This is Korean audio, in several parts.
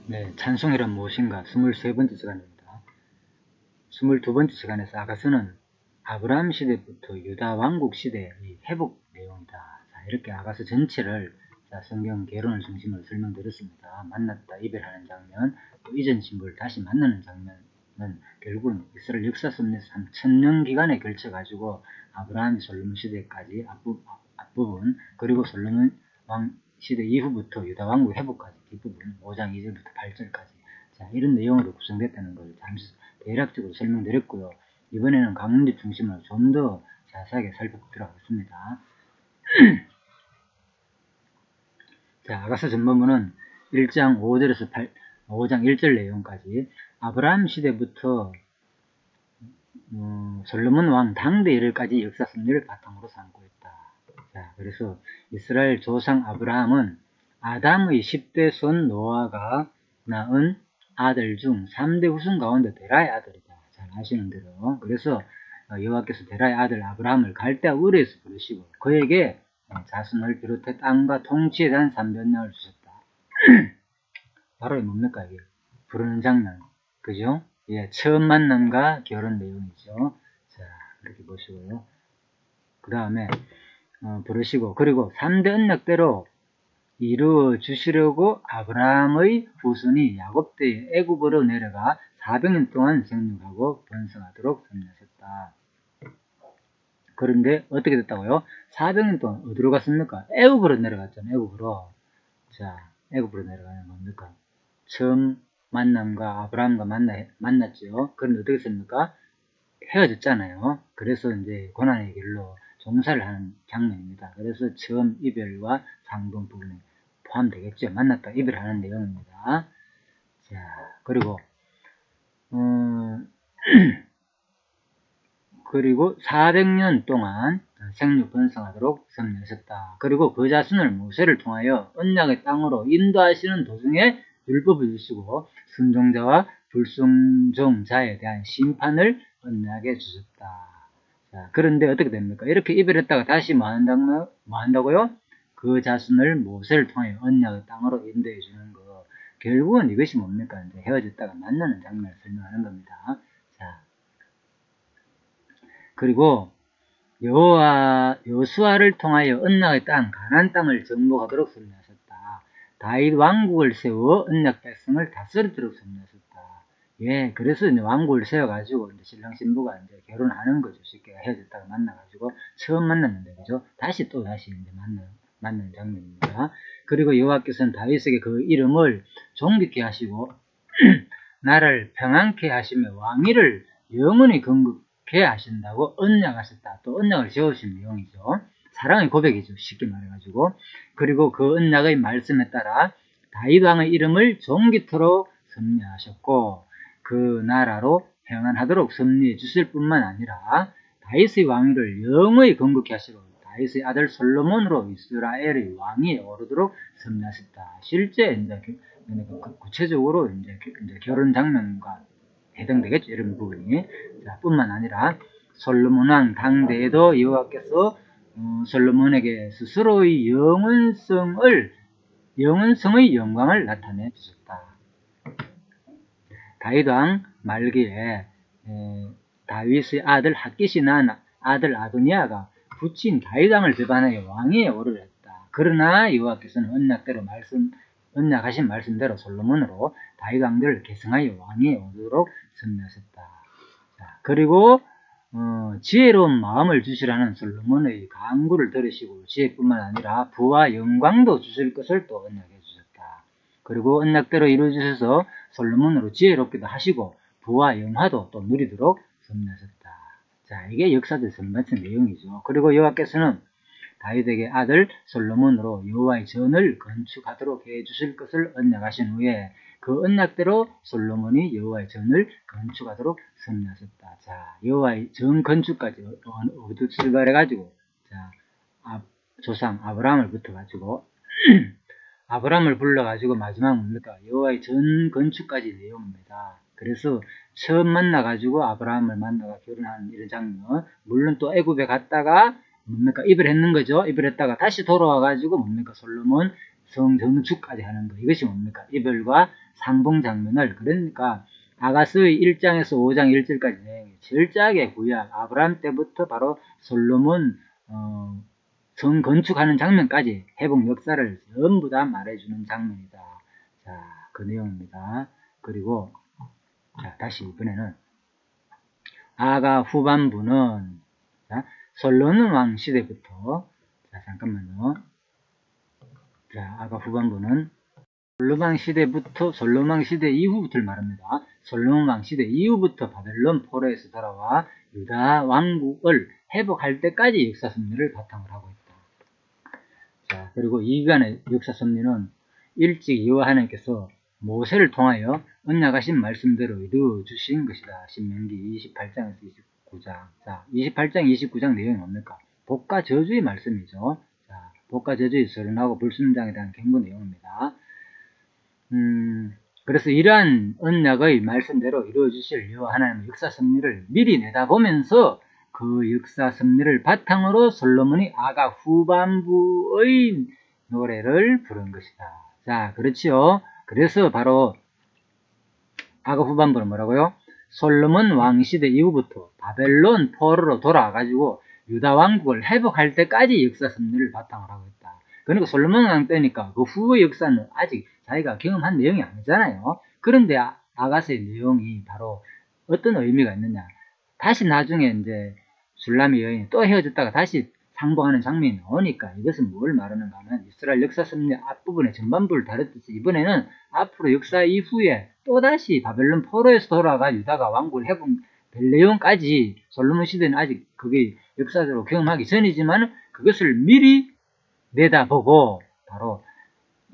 네, 찬송이란 무엇인가 23번째 시간입니다. 22번째 시간에서 아가서는 아브라함 시대부터 유다 왕국 시대의 회복 내용이다. 자, 이렇게 아가서 전체를 성경 개론을 중심으로 설명드렸습니다. 만났다 이별하는 장면, 또 이전 신부를 다시 만나는 장면은 결국은 이스라엘 역사 속에서 한 1000년 기간에 걸쳐가지고 아브라함이 솔로몬 시대까지 앞부분, 그리고 솔로몬 왕 시대 이후부터 유다 왕국 회복까지 뒷부분 5장 2절부터 8절까지 자, 이런 내용으로 구성됐다는 걸 잠시 대략적으로 설명드렸고요. 이번에는 강문집 중심으로 좀 더 자세하게 살펴보도록 하겠습니다. 자, 아가서 전반부는 1장 5절에서 5장 1절 내용까지 아브라함 시대부터 솔로몬 왕 당대 이르까지 역사 섭리를 바탕으로 삼고 있다. 자, 그래서 이스라엘 조상 아브라함은 아담의 10대 손 노아가 낳은 아들 중 3대 후손 가운데 데라의 아들이다. 잘 아시는 대로. 그래서 여호와께서 데라의 아들 아브라함을 갈대아 우르에서 부르시고 그에게 자손을 비롯해 땅과 통치에 대한 산변량을 주셨다. 바로 뭡니까 이게? 부르는 장면. 그죠? 예, 처음 만남과 결혼 내용이죠. 자, 이렇게 보시고요. 그 다음에 부르시고 그리고 3대 언약대로 이루어 주시려고 아브라함의 후손이 야곱 때에 애굽으로 내려가 400년 동안 생육하고 번성하도록 섭리하셨다. 그런데 어떻게 됐다고요? 400년 동안 어디로 갔습니까? 애굽으로 내려갔잖아요. 애굽으로. 자, 애굽으로 내려가는 겁니까? 처음 만남과 아브라함과 만났죠. 그런데 어떻게 했습니까? 헤어졌잖아요. 그래서 이제 고난의 길로 종사를 하는 장면입니다. 그래서 처음 이별과 상동 부분에 포함되겠죠. 만났다 이별하는 내용입니다. 자, 그리고 그리고 400년 동안 생육 번성하도록 섭리하셨다. 그리고 그 자손을 모세를 통하여 언약의 땅으로 인도하시는 도중에 율법을 주시고 순종자와 불순종자에 대한 심판을 언약에 주셨다. 자, 그런데 어떻게 됩니까? 이렇게 이별했다가 다시 뭐 한다고요? 그 자손을 모세를 통하여 언약의 땅으로 인도해 주는 거. 결국은 이것이 뭡니까? 이제 헤어졌다가 만나는 장면을 설명하는 겁니다. 자, 그리고 여호수아를 통하여 언약의 땅 가나안 땅을 정복하도록 섭리하셨다. 다윗 왕국을 세워 언약 백성을 다스리도록 섭리하셨다. 예, 그래서 이제 왕국을 세워가지고 이제 신랑 신부가 이제 결혼하는 거죠. 쉽게 헤어졌다가 만나가지고 처음 만났는데 그죠? 다시 이제 만나는 장면입니다. 그리고 여호와께서는 다윗에게 그 이름을 존귀케 하시고 나라를 평안케 하시며 왕위를 영원히 건국케 하신다고 언약하셨다. 또 언약을 지어주신 내용이죠. 사랑의 고백이죠. 쉽게 말해가지고. 그리고 그 언약의 말씀에 따라 다윗 왕의 이름을 종기토록 섭리하셨고 그 나라로 평안하도록 섭리해 주실 뿐만 아니라 다윗의 왕위를 영원히 건국케 하시고 다윗의 아들 솔로몬으로 이스라엘의 왕위에 오르도록 섭리하셨다. 실제 이제 구체적으로 이제 결혼 장면과 해당되겠죠. 이런 부분이. 자, 뿐만 아니라 솔로몬 왕 당대에도 여호와께서 솔로몬에게 스스로의 영원성의 영광을 나타내 주셨다. 다윗 왕 말기에 다윗의 아들 핫깃이 낳은 아들 아도니아가 부친 다윗 왕을 배반하여 왕위에 오르려 했다. 그러나 여호와께서는 언약하신 말씀대로 솔로몬으로 다윗 왕들을 계승하여 왕위에 오르도록 섭리하셨다. 자, 그리고 지혜로운 마음을 주시라는 솔로몬의 간구를 들으시고 지혜뿐만 아니라 부와 영광도 주실 것을 또 언약해 주셨다. 그리고 언약대로 이루어 주셔서 솔로몬으로 지혜롭기도 하시고 부와 영화도 또 누리도록 섭리하셨다. 자, 이게 역사적 전반적 내용이죠. 그리고 여호와께서는 다윗에게 아들 솔로몬으로 여호와의 전을 건축하도록 해 주실 것을 언약하신 후에 그 언약대로 솔로몬이 여호와의 전을 건축하도록 섭리하셨다. 자, 여호와의 전 건축까지 어디서 출발해가지고 자, 조상 아브라함을 붙어가지고 아브라함을 불러가지고 마지막 뭡니까? 여호와의 전 건축까지 내용입니다. 그래서 처음 만나가지고 아브라함을 만나가 결혼하는 이런 장면. 물론 또 애굽에 갔다가 뭡니까? 이별했는 거죠. 이별했다가 다시 돌아와가지고 뭡니까? 솔로몬 성전축까지 하는 거. 이것이 뭡니까? 이별과 상봉 장면을, 그러니까 아가스의 1장에서 5장 1절까지 내용이 철저하게 구약 아브라함 때부터 바로 솔로몬 성 건축하는 장면까지 회복 역사를 전부 다 말해주는 장면이다. 자, 그 내용입니다. 그리고 자, 다시 이번에는 아가 후반부는 자, 솔로몬 왕 시대부터, 자, 잠깐만요. 자, 아가 후반부는 솔로몬 시대부터 솔로몬 시대 이후부터를 말합니다. 솔로몬 왕 시대 이후부터 바벨론 포로에서 돌아와 유다 왕국을 회복할 때까지 역사 섭리를 바탕으로 하고 있다. 자, 그리고 이 기간의 역사 섭리는 일찍 여호와 하나님께서 모세를 통하여 언약하신 말씀대로 이루어 주신 것이다. 신명기 28장에서 29장. 자, 28장, 29장 내용이 뭡니까? 복과 저주의 말씀이죠. 자, 복과 저주의 서론하고 불순종에 대한 경고 내용입니다. 그래서 이러한 언약의 말씀대로 이루어 주실 여호와 하나님의 역사 섭리를 미리 내다보면서 그 역사 섭리를 바탕으로 솔로몬이 아가 후반부의 노래를 부른 것이다. 자, 그렇지요. 그래서 바로 아가 후반부는 뭐라고요? 솔로몬 왕시대 이후부터 바벨론 포로로 돌아와가지고 유다 왕국을 회복할 때까지 역사 섭리를 바탕으로 하고 있다. 그러니까 솔로몬 왕 때니까 그 후의 역사는 아직 자기가 경험한 내용이 아니잖아요. 그런데 아가스의 내용이 바로 어떤 의미가 있느냐. 다시 나중에 이제 술람의 여인이 또 헤어졌다가 다시 상봉하는 장면이 나오니까 이것은 뭘 말하는가 하면 이스라엘 역사 섭리 앞부분의 전반부를 다뤘듯이 이번에는 앞으로 역사 이후에 또다시 바벨론 포로에서 돌아가 유다가 왕국을 회복될 내용까지 솔로몬 시대는 아직 그게 역사적으로 경험하기 전이지만 그것을 미리 내다보고 바로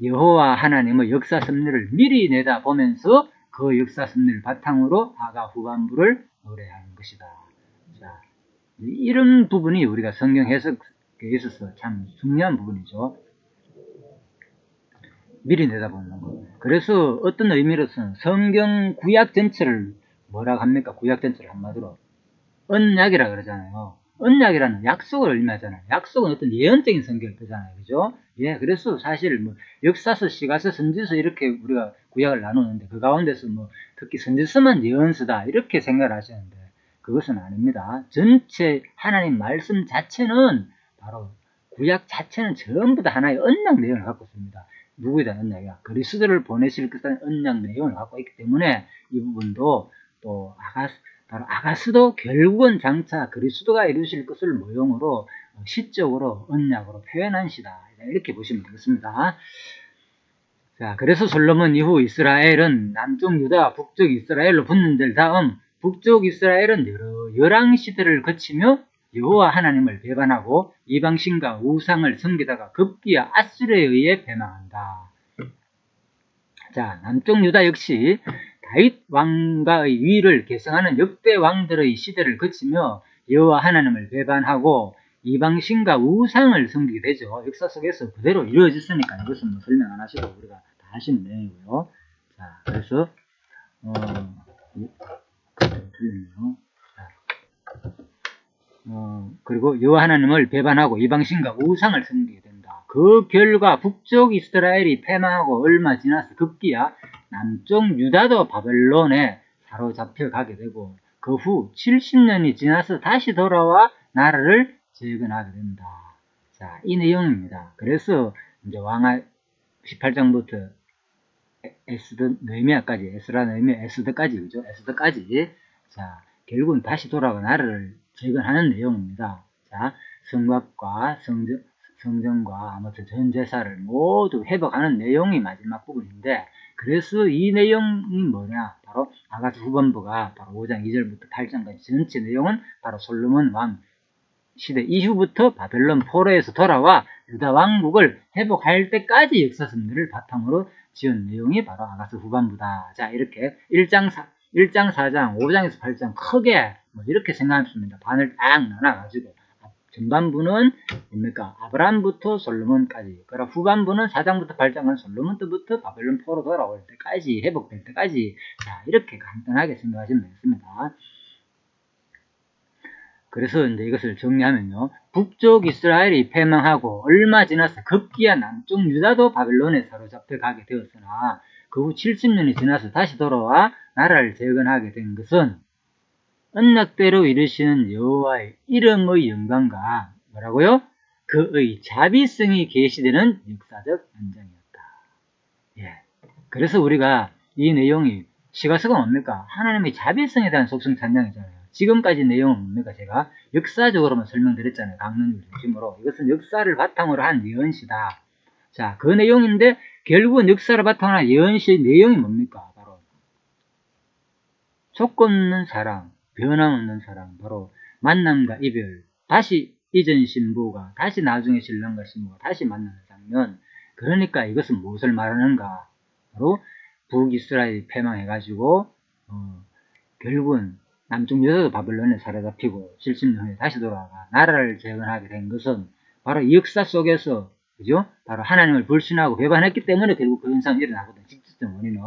여호와 하나님의 역사 섭리를 미리 내다보면서 그 역사 섭리를 바탕으로 아가 후반부를 노래하는 것이다. 자, 이런 부분이 우리가 성경 해석에 있어서 참 중요한 부분이죠. 미리 내다보는 거. 그래서 어떤 의미로서는 성경 구약 전체를 뭐라고 합니까? 구약 전체를 한마디로 언약이라 그러잖아요. 언약이라는 약속을 의미하잖아요. 약속은 어떤 예언적인 성격을 뜻하잖아요. 그죠? 예, 그래서 사실 뭐 역사서, 시가서, 선지서 이렇게 우리가 구약을 나누는데 그 가운데서 뭐 특히 선지서만 예언서다 이렇게 생각을 하시는데 그것은 아닙니다. 전체 하나님 말씀 자체는 바로 구약 자체는 전부 다 하나의 언약 내용을 갖고 있습니다. 누구에 대한 언약이야? 그리스도를 보내실 것이라는 언약 내용을 갖고 있기 때문에 이 부분도 또 바로 아가스도 결국은 장차 그리스도가 이루실 것을 모형으로 시적으로 언약으로 표현한 시다. 이렇게 보시면 되겠습니다. 자, 그래서 솔로몬 이후 이스라엘은 남쪽 유다, 북쪽 이스라엘로 붙는 데 다음 북쪽 이스라엘은 여러 열왕 시대를 거치며 여호와 하나님을 배반하고 이방신과 우상을 섬기다가 급기야 아수르에 의해 패망한다. 자, 남쪽 유다 역시 다윗 왕가의 위를 계승하는 역대 왕들의 시대를 거치며 여호와 하나님을 배반하고 이방신과 우상을 섬기게 되죠. 역사 속에서 그대로 이루어졌으니까 이것은 뭐 설명 안 하시고 우리가 다 하시는 내용이고요. 자, 그래서 틀렸네요. 그리고 여호와 하나님을 배반하고 이방신과 우상을 섬기게 된다. 그 결과 북쪽 이스라엘이 패망하고 얼마 지나서 급기야 남쪽 유다도 바벨론에 사로잡혀 가게 되고 그 후 70년이 지나서 다시 돌아와 나라를 재건하게 된다. 자, 이 내용입니다. 그래서 이제 왕하 18장부터 에스더 느헤미야까지, 에스라 느헤미야 에스더까지, 그죠? 에스더까지. 자, 결국은 다시 돌아와 나라를 재건하는 내용입니다. 자, 성곽과 성전과 아무튼 전 제사를 모두 회복하는 내용이 마지막 부분인데, 그래서 이 내용이 뭐냐? 바로 아가스 후반부가 바로 5장 2절부터 8장까지 전체 내용은 바로 솔로몬 왕 시대 이후부터 바벨론 포로에서 돌아와 유다 왕국을 회복할 때까지 역사 섭리를 바탕으로 지은 내용이 바로 아가스 후반부다. 자, 이렇게 1장 4장, 5장에서 8장 크게 뭐 이렇게 생각했습니다. 반을 딱 나눠가지고 전반부는 뭡니까? 아브라함부터 솔로몬까지. 그리고 후반부는 4장부터 8장은 솔로몬 때부터 바벨론 포로 돌아올 때까지, 회복될 때까지. 자, 이렇게 간단하게 생각하시면 되겠습니다. 그래서 이제 이것을 정리하면요. 북쪽 이스라엘이 패망하고 얼마 지나서 급기야 남쪽 유다도 바벨론에 사로잡혀 가게 되었으나 그 후 70년이 지나서 다시 돌아와 나라를 재건하게 된 것은 언약대로 이루시는 여호와의 이름의 영광과 뭐라고요? 그의 자비성이 계시되는 역사적 현장이었다. 예. 그래서 우리가 이 내용이 시가서가 뭡니까? 하나님의 자비성에 대한 속성 찬양이잖아요. 지금까지 내용은 뭡니까? 제가 역사적으로만 설명드렸잖아요. 강론을 중심으로. 이것은 역사를 바탕으로 한 예언시다. 자, 그 내용인데 결국은 역사를 바탕으로 한 예언시 내용이 뭡니까? 바로 조건 없는 사랑, 변함없는 사랑, 바로 만남과 이별, 다시 이전 신부가, 다시 나중에 신랑과 신부가 다시 만나는 장면. 그러니까 이것은 무엇을 말하는가? 바로 북이스라엘이 패망해가지고 결국은 남쪽 유다도 바벨론에 사로잡히고 70년 후에 다시 돌아가 나라를 재건하게 된 것은 바로 이 역사 속에서 그죠? 바로 하나님을 불신하고 배반했기 때문에 결국 그 현상이 일어나거든. 직접적 원인은.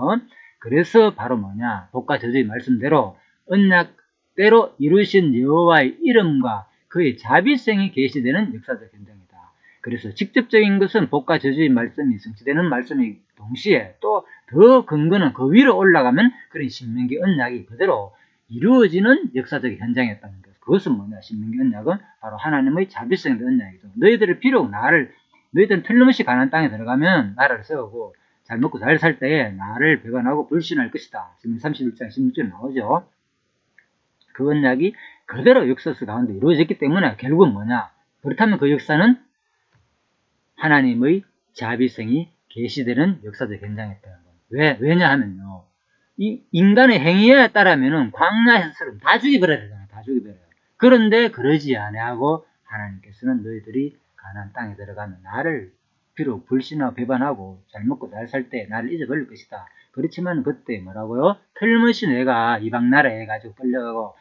그래서 바로 뭐냐? 복과 저주의 말씀대로 언약대로 이루신 여호와의 이름과 그의 자비성이 계시되는 역사적 현장이다. 그래서 직접적인 것은 복과 저주의 말씀이 성취되는 말씀이 동시에 또 더 근거는 그 위로 올라가면 그런 신명기 언약이 그대로 이루어지는 역사적 현장이었다는 것. 그것은 뭐냐? 신명기 언약은 바로 하나님의 자비성의 언약이죠. 너희들을 비록 너희들은 틀림없이 가나안 땅에 들어가면 나라를 세우고 잘 먹고 잘 살 때에 나를 배반하고 불신할 것이다. 지금 31장 16절에 나오죠. 그 언약이 그대로 역사서 가운데 이루어졌기 때문에 결국은 뭐냐? 그렇다면 그 역사는 하나님의 자비성이 계시되는 역사적 현장이었다는 거예요. 왜냐하면요. 이 인간의 행위에 따르면은 광야에서는 다 죽여버려야 되잖아요. 다 죽여버려요. 그런데 그러지 아니하고 하나님께서는 너희들이 가나안 땅에 들어가면 나를 비록 불신하고 배반하고 잘 먹고 잘 살 때 나를 잊어버릴 것이다. 그렇지만 그때 뭐라고요? 틀림없이 내가 이방 나라에 가지고 끌려가고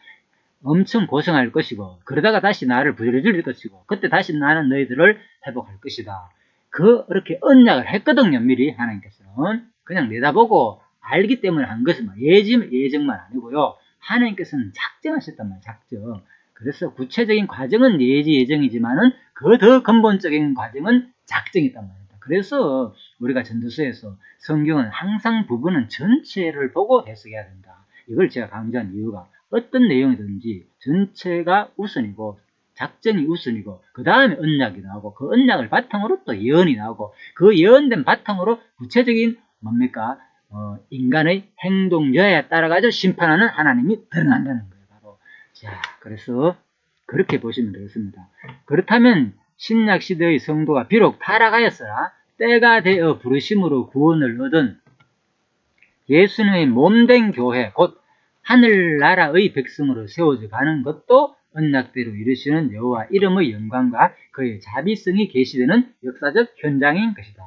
엄청 고생할 것이고 그러다가 다시 나를 부여줄 것이고 그때 다시 나는 너희들을 회복할 것이다. 그렇게 언약을 했거든요. 미리 하나님께서는 그냥 내다보고 알기 때문에 한 것은 예정만 아니고요. 하나님께서는 작정하셨단 말이에요. 작정. 그래서 구체적인 과정은 예정이지만은 그 더 근본적인 과정은 작정이단 말입니다. 그래서 우리가 전도서에서 성경은 항상 부분은 전체를 보고 해석해야 된다. 이걸 제가 강조한 이유가 어떤 내용이든지 전체가 우선이고 작전이 우선이고 그 다음에 언약이 나오고 그 언약을 바탕으로 또 예언이 나오고 그 예언된 바탕으로 구체적인 뭡니까? 인간의 행동 여하에 따라가지고 심판하는 하나님이 드러난다는 거예요. 바로. 자, 그래서 그렇게 보시면 되겠습니다. 그렇다면 신약 시대의 성도가 비록 타락하였으나 때가 되어 부르심으로 구원을 얻은 예수님의 몸된 교회 곧 하늘나라의 백성으로 세워져 가는 것도 언약대로 이루시는 여호와 이름의 영광과 그의 자비성이 계시되는 역사적 현장인 것이다.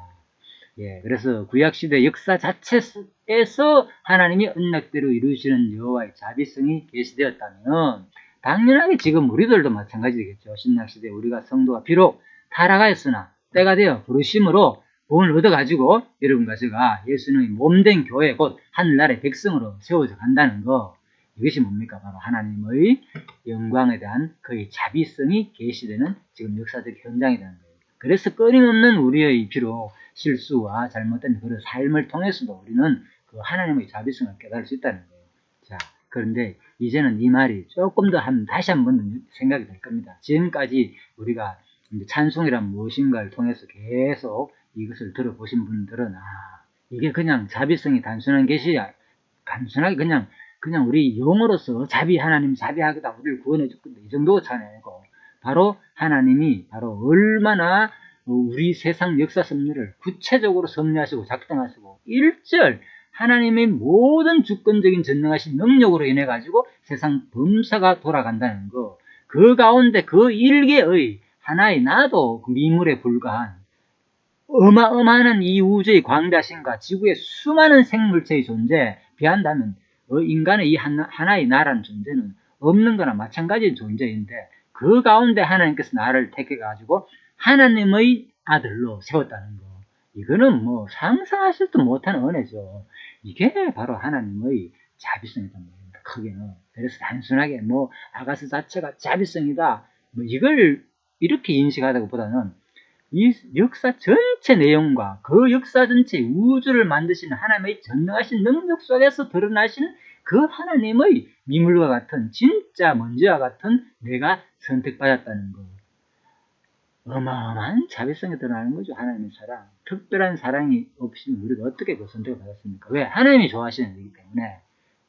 예, 그래서 구약시대 역사 자체에서 하나님이 언약대로 이루시는 여호와의 자비성이 계시되었다면 당연하게 지금 우리들도 마찬가지겠죠. 신약시대 우리가 성도가 비록 타락하였으나 때가 되어 부르심으로 구원을 얻어가지고 여러분과 제가 예수님의 몸된 교회 곧 하늘나라의 백성으로 세워져 간다는 거 이것이 뭡니까? 바로 하나님의 영광에 대한 그의 자비성이 계시되는 지금 역사적 현장이라는 거예요. 그래서 끊임없는 우리의 비록 실수와 잘못된 그런 삶을 통해서도 우리는 그 하나님의 자비성을 깨달을 수 있다는 거예요. 자, 그런데 이제는 이 말이 조금 더 다시 한번 생각이 될 겁니다. 지금까지 우리가 찬송이란 무엇인가를 통해서 계속 이것을 들어보신 분들은 이게 그냥 자비성이 단순한 것이 단순하게 그냥 우리 용어로서 하나님 자비하겠다 우리를 구원해 줬건데 이 정도가 아니고 바로 하나님이 바로 얼마나 우리 세상 역사 섭리를 구체적으로 섭리하시고 작정하시고 1절 하나님의 모든 주권적인 전능하신 능력으로 인해 가지고 세상 범사가 돌아간다는 거. 그 가운데 그 일개의 하나의 나도 미물에 불과한 어마어마한 이 우주의 광대하심과 지구의 수많은 생물체의 존재에 비한다면 인간의 이 하나의 나라는 존재는 없는 거나 마찬가지인 존재인데 그 가운데 하나님께서 나를 택해가지고 하나님의 아들로 세웠다는 거. 이거는 상상하실도 못하는 은혜죠. 이게 바로 하나님의 자비성이란 말입니다. 크게는. 그래서 단순하게 뭐 아가스 자체가 자비성이다, 뭐 이걸 이렇게 인식하다고 보다는 이 역사 전체 내용과 그 역사 전체 우주를 만드시는 하나님의 전능하신 능력 속에서 드러나시는 그 하나님의 미물과 같은 진짜 먼지와 같은 내가 선택받았다는 것. 어마어마한 자비성이 드러나는 거죠. 하나님의 사랑. 특별한 사랑이 없이는 우리가 어떻게 그 선택을 받았습니까? 왜? 하나님이 좋아하시는 일이기 때문에.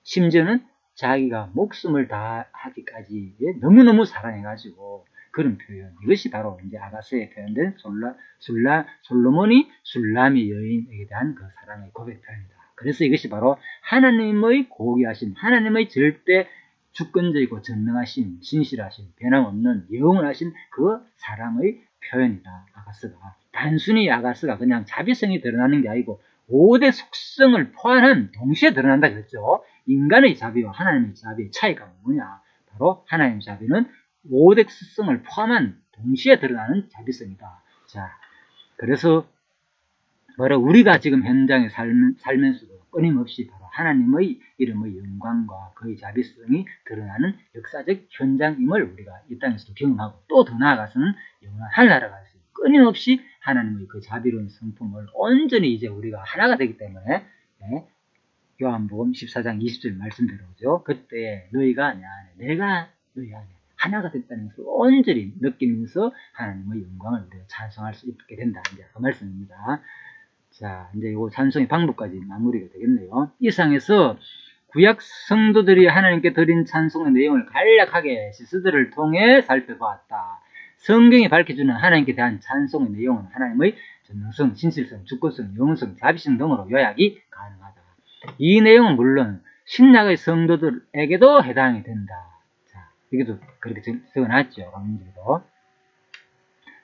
심지어는 자기가 목숨을 다하기까지 너무너무 사랑해가지고 그런 표현. 이것이 바로 이제 아가스에 표현된 솔로몬이 술람이 여인에게 대한 그 사랑의 고백 표현이다. 그래서 이것이 바로 하나님의 고귀하신, 하나님의 절대 주권적이고 전능하신, 신실하신, 변함없는 영원하신 그 사랑의 표현이다. 아가스가. 단순히 아가스가 그냥 자비성이 드러나는 게 아니고 5대 속성을 포함한 동시에 드러난다 그랬죠. 인간의 자비와 하나님의 자비의 차이가 뭐냐? 바로 하나님의 자비는 5대 속성을 포함한 동시에 드러나는 자비성이다. 자, 그래서 바로 우리가 지금 현장에 살면서도 끊임없이 바로 하나님의 이름의 영광과 그의 자비성이 드러나는 역사적 현장임을 우리가 이 땅에서도 경험하고, 또 더 나아가서는 영원한 하늘나라가 끊임없이 하나님의 그 자비로운 성품을 온전히 이제 우리가 하나가 되기 때문에, 요한복음 14장 20절 말씀대로죠. 그때 너희가 내 안에, 내가 너희 안에 하나가 됐다는 것을 온전히 느끼면서 하나님의 영광을 우리가 찬송할 수 있게 된다. 이제 그 말씀입니다. 자, 이제 이 찬송의 방법까지 마무리가 되겠네요. 이상에서 구약 성도들이 하나님께 드린 찬송의 내용을 간략하게 시스들을 통해 살펴보았다. 성경이 밝혀주는 하나님께 대한 찬송의 내용은 하나님의 전능성, 진실성, 주권성, 영원성, 자비성 등으로 요약이 가능하다. 이 내용은 물론 신약의 성도들에게도 해당이 된다. 자, 여기도 그렇게 적어놨죠. 강민들도.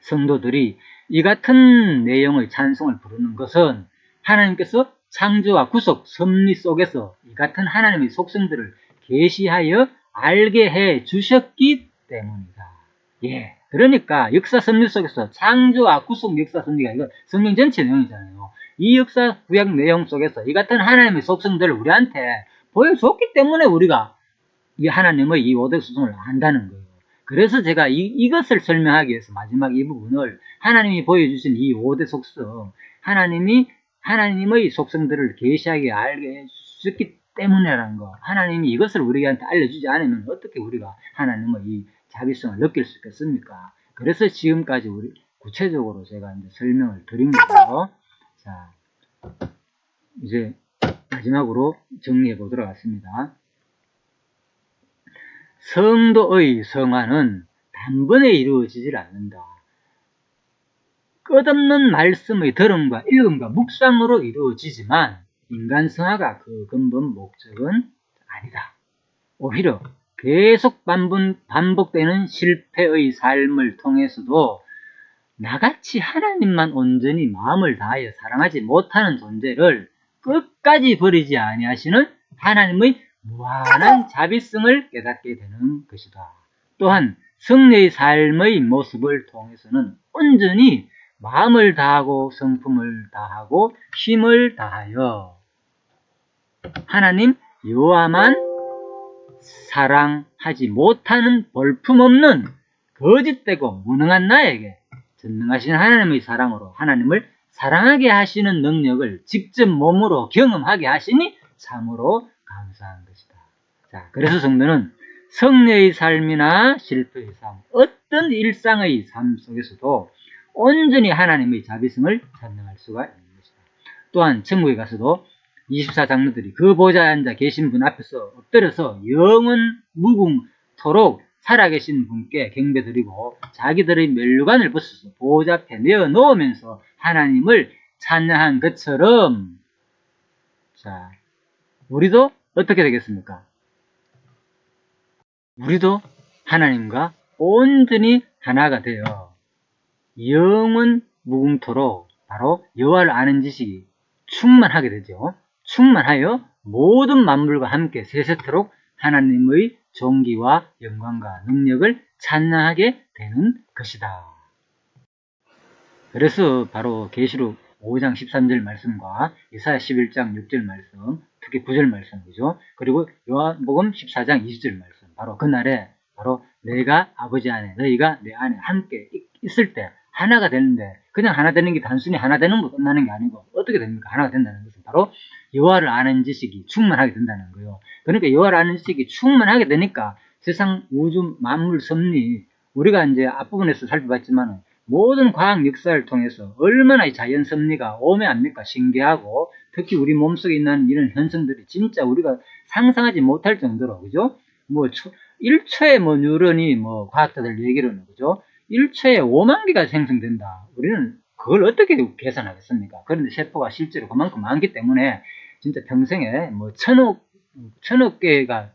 성도들이 이 같은 내용의 찬송을 부르는 것은 하나님께서 창조와 구속, 섭리 속에서 이 같은 하나님의 속성들을 계시하여 알게 해 주셨기 때문이다. 예, 그러니까 역사 섭리 속에서 창조와 구속 역사 섭리가 이거 성경 전체 내용이잖아요. 이 역사 구약 내용 속에서 이 같은 하나님의 속성들을 우리한테 보여줬기 때문에 우리가 이 하나님의 이 5대 속성을 안다는 거예요. 그래서 제가 이것을 설명하기 위해서 마지막 이 부분을 하나님이 보여주신 이 5대 속성, 하나님의 속성들을 계시하게 알게 해주셨기 때문이라는 거. 하나님이 이것을 우리한테 알려주지 않으면 어떻게 우리가 하나님의 이 자비성을 느낄 수 있겠습니까? 그래서 지금까지 우리 구체적으로 제가 이제 설명을 드린 거고요. 자, 이제 마지막으로 정리해 보도록 하겠습니다. 성도의 성화는 단번에 이루어지질 않는다. 끝없는 말씀의 들음과 읽음과 묵상으로 이루어지지만 인간 성화가 그 근본 목적은 아니다. 오히려 계속 반복되는 실패의 삶을 통해서도 나같이 하나님만 온전히 마음을 다하여 사랑하지 못하는 존재를 끝까지 버리지 아니하시는 하나님의 무한한 자비성을 깨닫게 되는 것이다. 또한 성례의 삶의 모습을 통해서는 온전히 마음을 다하고 성품을 다하고 힘을 다하여 하나님 여호와만 사랑하지 못하는 볼품없는 거짓되고 무능한 나에게 전능하신 하나님의 사랑으로 하나님을 사랑하게 하시는 능력을 직접 몸으로 경험하게 하시니 참으로 감사한 것이다. 자, 그래서 성도는 성례의 삶이나 실패의 삶, 어떤 일상의 삶 속에서도 온전히 하나님의 자비성을 찬양할 수가 있는 것이다. 또한 천국에 가서도 24장로들이 그 보좌에 앉아 계신 분 앞에서 엎드려서 영원 무궁토록 살아계신 분께 경배드리고 자기들의 면류관을 벗어서 보좌 앞에 내어놓으면서 하나님을 찬양한 것처럼, 자, 우리도 어떻게 되겠습니까? 우리도 하나님과 온전히 하나가 되어 영원 무궁토록 바로 여호와를 아는 지식이 충만하게 되죠. 충만하여 모든 만물과 함께 세세토록 하나님의 존귀와 영광과 능력을 찬양하게 되는 것이다. 그래서 바로 계시록 5장 13절 말씀과 이사야 11장 6절 말씀, 특히 9절 말씀, 그죠? 그리고 요한복음 14장 20절 말씀. 바로 그날에 바로 내가 아버지 안에, 너희가 내 안에 함께 있을 때 하나가 되는데, 그냥 하나 되는 게 단순히 하나 되는 거 끝나는 게 아니고 어떻게 됩니까? 하나가 된다는 것은 바로 여호와를 아는 지식이 충만하게 된다는 거예요. 그러니까 여호와를 아는 지식이 충만하게 되니까 세상 우주 만물 섭리, 우리가 이제 앞부분에서 살펴봤지만 모든 과학 역사를 통해서 얼마나 이 자연 섭리가 오묘합니까? 신기하고, 특히 우리 몸속에 있는 이런 현상들이 진짜 우리가 상상하지 못할 정도로, 그죠? 뭐 1초에 뭐 뉴런이 뭐 과학자들 얘기로는, 그죠? 1초에 5만 개가 생성된다. 우리는 그걸 어떻게 계산하겠습니까? 그런데 세포가 실제로 그만큼 많기 때문에 진짜 평생에 뭐 천억 개가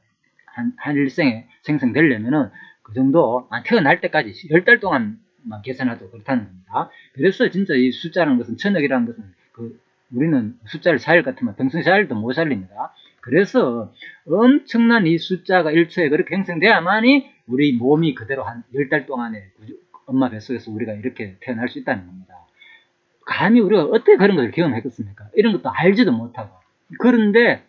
한 일생에 생성되려면은 그 정도 태어날 때까지 10달 동안만 계산해도 그렇다는 겁니다. 그래서 진짜 이 숫자라는 것은, 천억이라는 것은 우리는 숫자를 4일 같으면 평생 4일도 못 살립니다. 그래서 엄청난 이 숫자가 1초에 그렇게 형성돼야만이 우리 몸이 그대로 한 10달 동안에 엄마 뱃속에서 우리가 이렇게 태어날 수 있다는 겁니다. 감히 우리가 어떻게 그런 것을 경험했겠습니까? 이런 것도 알지도 못하고. 그런데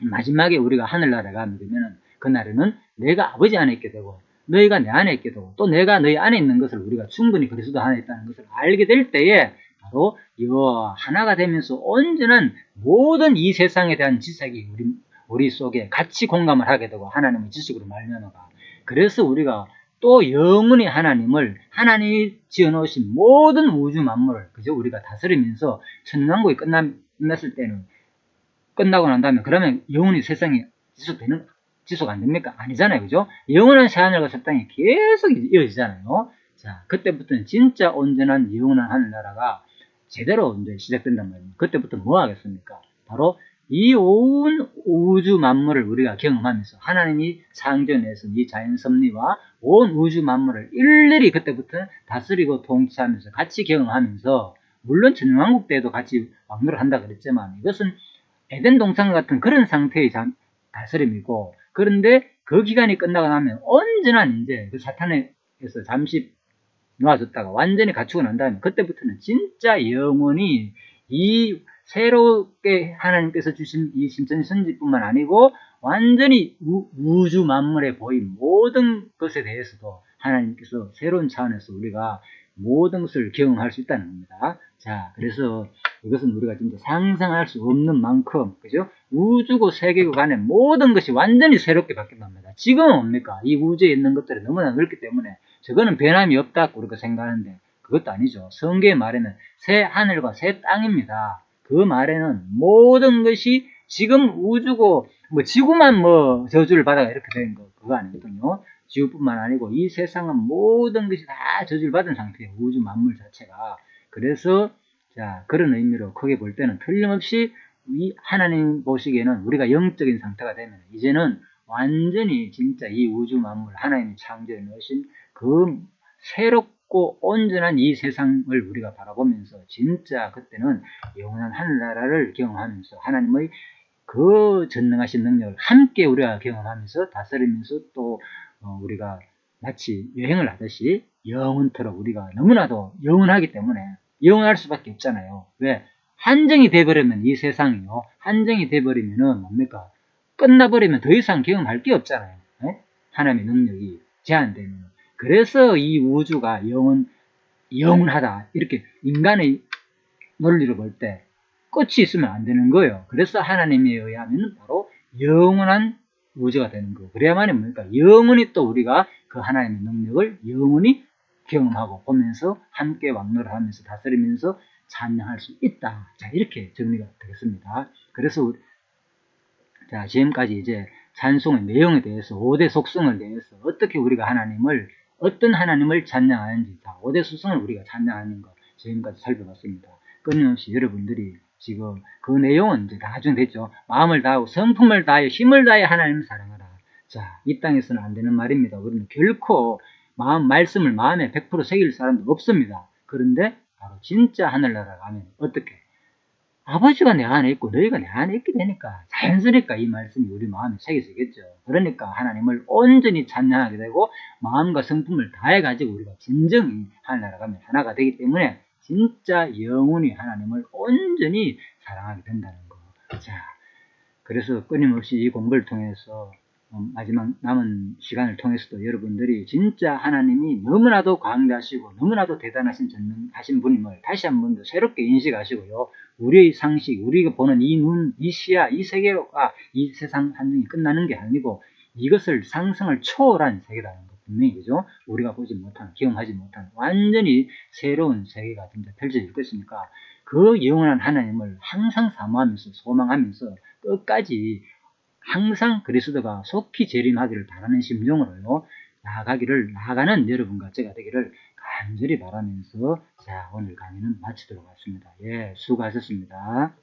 마지막에 우리가 하늘나라에 가게 되면 그날에는 내가 아버지 안에 있게 되고 너희가 내 안에 있게 되고 또 내가 너희 안에 있는 것을 우리가 충분히 그리스도 안에 있다는 것을 알게 될 때에 바로 이와 하나가 되면서 온전한 모든 이 세상에 대한 지식이 우리 속에 같이 공감을 하게 되고 하나님의 지식으로 말미암아가, 그래서 우리가 또 영원히 하나님이 지어놓으신 모든 우주 만물을, 그죠? 우리가 다스리면서 천년왕국이 끝났을 때는, 끝나고 난 다음에 그러면 영원히 세상이 지속 안 됩니까? 아니잖아요. 그죠? 영원한 새하늘과 새 땅이 계속 이어지잖아요. 자, 그때부터는 진짜 온전한 영원한 하늘나라가 제대로 이제 시작된단 말이에요. 그때부터 뭐 하겠습니까? 바로 이 온 우주 만물을 우리가 경험하면서 하나님이 창조해서 이 자연 섭리와 온 우주 만물을 일일이 그때부터 다스리고 통치하면서 같이 경험하면서, 물론 천년왕국 때도 같이 왕노를 한다 그랬지만 이것은 에덴 동산 같은 그런 상태의 다스림이고, 그런데 그 기간이 끝나고 나면 온전한 이제 그 사탄에서 잠시 놓아졌다가 완전히 갖추고 난 다음에 그때부터는 진짜 영원히 이 새롭게 하나님께서 주신 이 신천지뿐만 아니고 완전히 우주 만물에 보인 모든 것에 대해서도 하나님께서 새로운 차원에서 우리가 모든 것을 경험할 수 있다는 겁니다. 자, 그래서 이것은 우리가 진짜 상상할 수 없는 만큼, 그죠? 우주고 세계고 간에 모든 것이 완전히 새롭게 바뀐답니다. 지금은 뭡니까? 이 우주에 있는 것들이 너무나 넓기 때문에 저거는 변함이 없다고 우리가 생각하는데 그것도 아니죠. 성경의 말에는 새 하늘과 새 땅입니다. 그 말에는 모든 것이 지금 우주고 뭐 지구만 뭐 저주를 받아가 이렇게 된 거 그거 아니거든요. 지구뿐만 아니고 이 세상은 모든 것이 다 저주를 받은 상태예요. 우주 만물 자체가. 그래서 자, 그런 의미로 크게 볼 때는 틀림없이 이 하나님 보시기에는 우리가 영적인 상태가 되면 이제는 완전히 진짜 이 우주 만물 하나님이 창조해 놓으신 그 새롭고 온전한 이 세상을 우리가 바라보면서 진짜 그때는 영원한 하늘나라를 경험하면서 하나님의 그 전능하신 능력을 함께 우리가 경험하면서 다스리면서 또 우리가 마치 여행을 하듯이 영원토록 우리가 너무나도 영원하기 때문에 영원할 수밖에 없잖아요. 왜? 한정이 돼버리면 이 세상이요. 한정이 돼버리면은 뭡니까? 끝나버리면 더 이상 경험할 게 없잖아요. 네? 하나님의 능력이 제한되면. 그래서 이 우주가 영원하다. 이렇게 인간의 논리로 볼 때 끝이 있으면 안 되는 거예요. 그래서 하나님에 의하면 바로 영원한 우주가 되는 거예요. 그래야만이 뭡니까? 영원히 또 우리가 그 하나님의 능력을 영원히 경험하고 보면서 함께 왕노를 하면서 다스리면서 찬양할 수 있다. 자, 이렇게 정리가 되겠습니다. 그래서 자, 지금까지 이제 찬송의 내용에 대해서 5대 속성을 대해서 어떻게 우리가 어떤 하나님을 찬양하는지, 자, 5대 속성을 우리가 찬양하는 것 지금까지 살펴봤습니다. 끊임없이 여러분들이 지금 그 내용은 이제 다 정됐죠. 마음을 다하고 성품을 다하여 힘을 다하여 하나님을 사랑하라. 자, 이 땅에서는 안 되는 말입니다. 우리는 결코 말씀을 마음에 100% 새길 사람도 없습니다. 그런데 바로 진짜 하늘나라 가면 어떻게? 아버지가 내 안에 있고 너희가 내 안에 있게 되니까 자연스러니까 이 말씀이 우리 마음에 새겨지겠죠. 그러니까 하나님을 온전히 찬양하게 되고 마음과 성품을 다해가지고 우리가 진정히 하늘나라 가면 하나가 되기 때문에 진짜 영원히 하나님을 온전히 사랑하게 된다는 거. 자, 그래서 끊임없이 이 공부를 통해서 마지막 남은 시간을 통해서도 여러분들이 진짜 하나님이 너무나도 광대하시고 너무나도 대단하신 전능하신 분임을 다시 한 번 더 새롭게 인식하시고요. 우리의 상식, 우리가 보는 이 눈, 이 시야, 이 세계가 이 세상 한정이 끝나는 게 아니고 이것을 상승을 초월한 세계라는 거 분명히 그죠? 우리가 보지 못한, 경험하지 못한 완전히 새로운 세계가 진짜 펼쳐질 것이니까 그 영원한 하나님을 항상 사모하면서 소망하면서 끝까지 항상 그리스도가 속히 재림하기를 바라는 심정으로요. 나아가는 여러분과 제가 되기를 간절히 바라면서 자, 오늘 강의는 마치도록 하겠습니다. 예, 수고하셨습니다.